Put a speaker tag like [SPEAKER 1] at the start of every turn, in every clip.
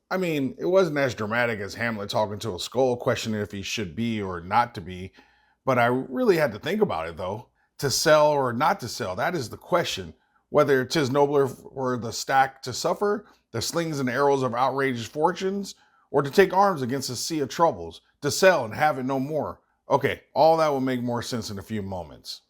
[SPEAKER 1] I mean, it wasn't as dramatic as Hamlet talking to a skull questioning if he should be or not to be, but I really had to think about it though. To sell or not to sell, that is the question. Whether 'tis nobler for the stack to suffer, the slings and arrows of outrageous fortunes, or to take arms against a sea of troubles, to sell and have it no more. Okay, all that will make more sense in a few moments.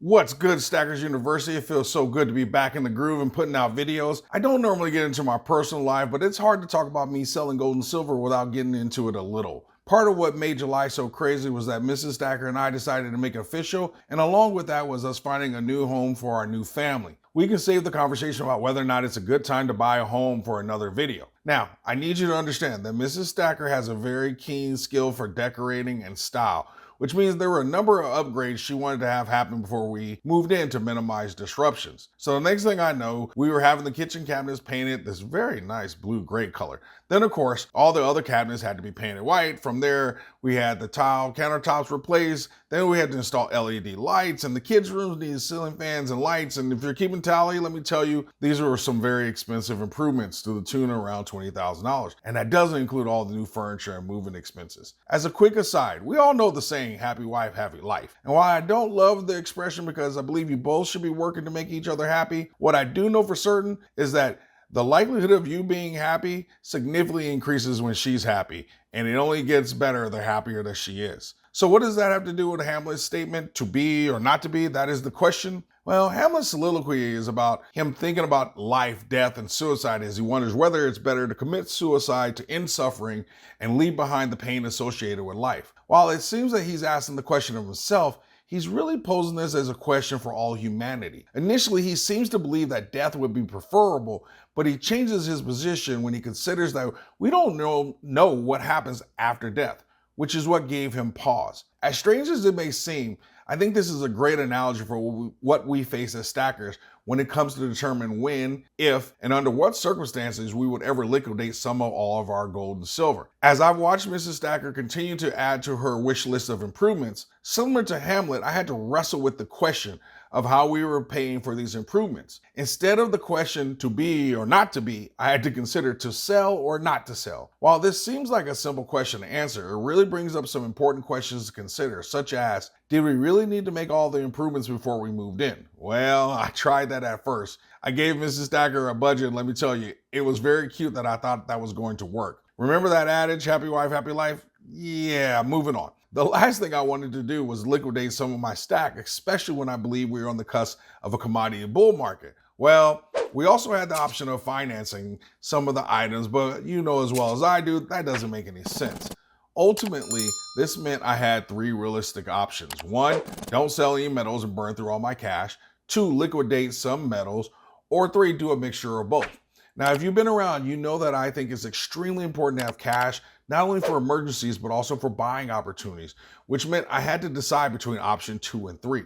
[SPEAKER 1] What's good, Stackers University? It feels so good to be back in the groove and putting out videos. I don't normally get into my personal life, but it's hard to talk about me selling gold and silver without getting into it a little. Part of what made July so crazy was that Mrs. Stacker and I decided to make it official, and along with that was us finding a new home for our new family. We can save the conversation about whether or not it's a good time to buy a home for another video. Now, I need you to understand that Mrs. Stacker has a very keen skill for decorating and style, which means there were a number of upgrades she wanted to have happen before we moved in to minimize disruptions. So the next thing I know, we were having the kitchen cabinets painted this very nice blue-gray color. Then of course, all the other cabinets had to be painted white. From there, we had the tile countertops replaced. Then we had to install LED lights, and the kids' rooms needed ceiling fans and lights. And if you're keeping tally, let me tell you, these were some very expensive improvements to the tune of around $20,000. And that doesn't include all the new furniture and moving expenses. As a quick aside, we all know the saying, happy wife, happy life. And while I don't love the expression because I believe you both should be working to make each other happy, what I do know for certain is that the likelihood of you being happy significantly increases when she's happy, and it only gets better the happier that she is. So what does that have to do with Hamlet's statement, to be or not to be? That is the question. Well, Hamlet's soliloquy is about him thinking about life, death, and suicide as he wonders whether it's better to commit suicide to end suffering and leave behind the pain associated with life. While it seems that he's asking the question of himself, he's really posing this as a question for all humanity. Initially, he seems to believe that death would be preferable, but he changes his position when he considers that we don't know what happens after death, which is what gave him pause. As strange as it may seem, I think this is a great analogy for what we face as stackers when it comes to determine when, if, and under what circumstances we would ever liquidate some or all of our gold and silver. As I've watched Mrs. Stacker continue to add to her wish list of improvements, similar to Hamlet, I had to wrestle with the question of how we were paying for these improvements. Instead of the question to be or not to be, I had to consider to sell or not to sell. While this seems like a simple question to answer, it really brings up some important questions to consider, such as, did we really need to make all the improvements before we moved in? Well, I tried that at first. I gave Mrs. Stacker a budget, and let me tell you, it was very cute that I thought that was going to work. Remember that adage, happy wife, happy life? Yeah, moving on. The last thing I wanted to do was liquidate some of my stack, especially when I believe we were on the cusp of a commodity bull market. Well, we also had the option of financing some of the items, but you know as well as I do, that doesn't make any sense. Ultimately, this meant I had three realistic options. One, don't sell any metals and burn through all my cash. Two, liquidate some metals. Or three, do a mixture of both. Now, if you've been around, you know that I think it's extremely important to have cash, not only for emergencies, but also for buying opportunities, which meant I had to decide between option 2 and 3.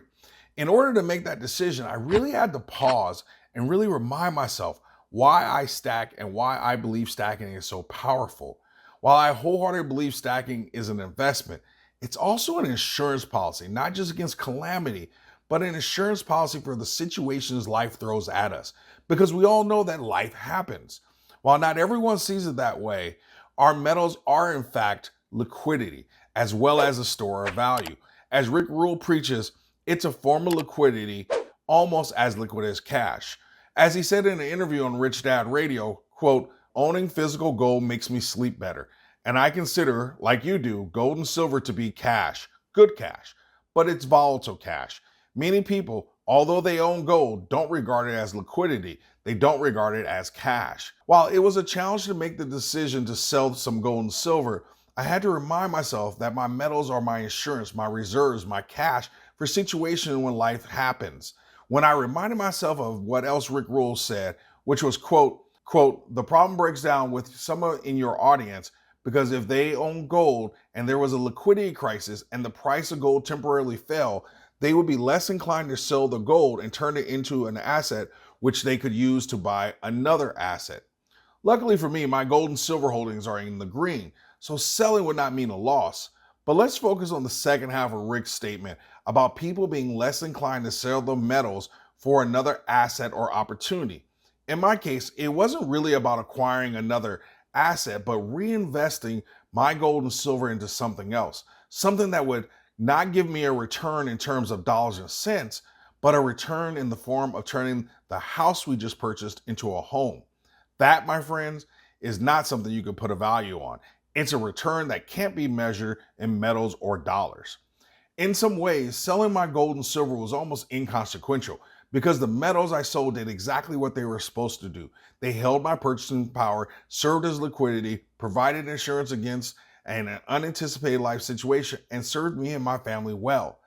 [SPEAKER 1] In order to make that decision, I really had to pause and really remind myself why I stack and why I believe stacking is so powerful. While I wholeheartedly believe stacking is an investment, it's also an insurance policy, not just against calamity, but an insurance policy for the situations life throws at us. Because we all know that life happens. While not everyone sees it that way, our metals are in fact liquidity, as well as a store of value. As Rick Rule preaches, it's a form of liquidity almost as liquid as cash. As he said in an interview on Rich Dad Radio, quote, owning physical gold makes me sleep better. And I consider, like you do, gold and silver to be cash, good cash, but it's volatile cash. Many people, although they own gold, don't regard it as liquidity. They don't regard it as cash. While it was a challenge to make the decision to sell some gold and silver, I had to remind myself that my metals are my insurance, my reserves, my cash for situations when life happens. When I reminded myself of what else Rick Rule said, which was, quote, the problem breaks down with someone in your audience because if they own gold and there was a liquidity crisis and the price of gold temporarily fell, they would be less inclined to sell the gold and turn it into an asset which they could use to buy another asset. Luckily for me, my gold and silver holdings are in the green, so selling would not mean a loss. But let's focus on the second half of Rick's statement about people being less inclined to sell the metals for another asset or opportunity. In my case, it wasn't really about acquiring another asset, but reinvesting my gold and silver into something else, something that would not give me a return in terms of dollars and cents, but a return in the form of turning the house we just purchased into a home. That, my friends, is not something you can put a value on. It's a return that can't be measured in metals or dollars. In some ways, selling my gold and silver was almost inconsequential because the metals I sold did exactly what they were supposed to do. They held my purchasing power, served as liquidity, provided insurance against an unanticipated life situation, and served me and my family well.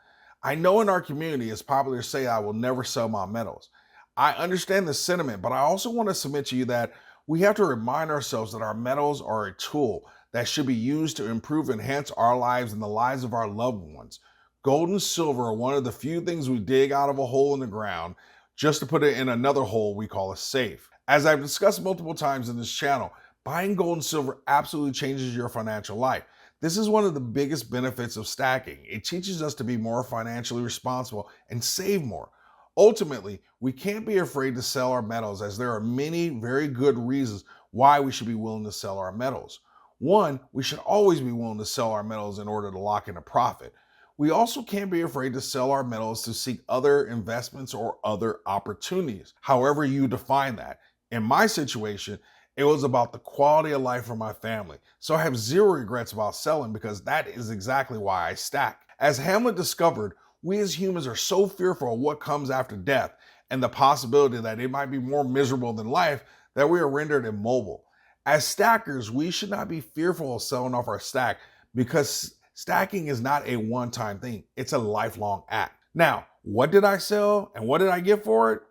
[SPEAKER 1] I know in our community it's popular to say I will never sell my metals. I understand the sentiment, but I also want to submit to you that we have to remind ourselves that our metals are a tool that should be used to improve and enhance our lives and the lives of our loved ones. Gold and silver are one of the few things we dig out of a hole in the ground just to put it in another hole we call a safe. As I've discussed multiple times in this channel, buying gold and silver absolutely changes your financial life. This is one of the biggest benefits of stacking. It teaches us to be more financially responsible and save more. Ultimately, we can't be afraid to sell our metals, as there are many very good reasons why we should be willing to sell our metals. One, we should always be willing to sell our metals in order to lock in a profit. We also can't be afraid to sell our metals to seek other investments or other opportunities, however you define that. In my situation, it was about the quality of life for my family. So I have zero regrets about selling because that is exactly why I stack. As Hamlet discovered, we as humans are so fearful of what comes after death and the possibility that it might be more miserable than life that we are rendered immobile. As stackers, we should not be fearful of selling off our stack because stacking is not a one-time thing. It's a lifelong act. Now, what did I sell and what did I get for it?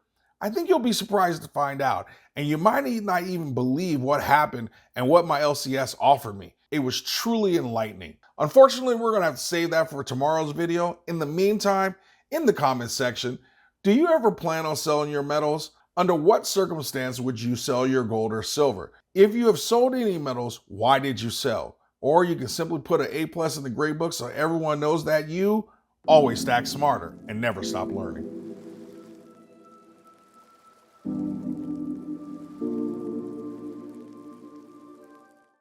[SPEAKER 1] I think you'll be surprised to find out, and you might not even believe what happened and what my LCS offered me. It was truly enlightening. Unfortunately, we're gonna have to save that for tomorrow's video. In the meantime, in the comments section, do you ever plan on selling your metals? Under what circumstance would you sell your gold or silver? If you have sold any metals, why did you sell? Or you can simply put an A+ in the grade book so everyone knows that you always stack smarter and never stop learning.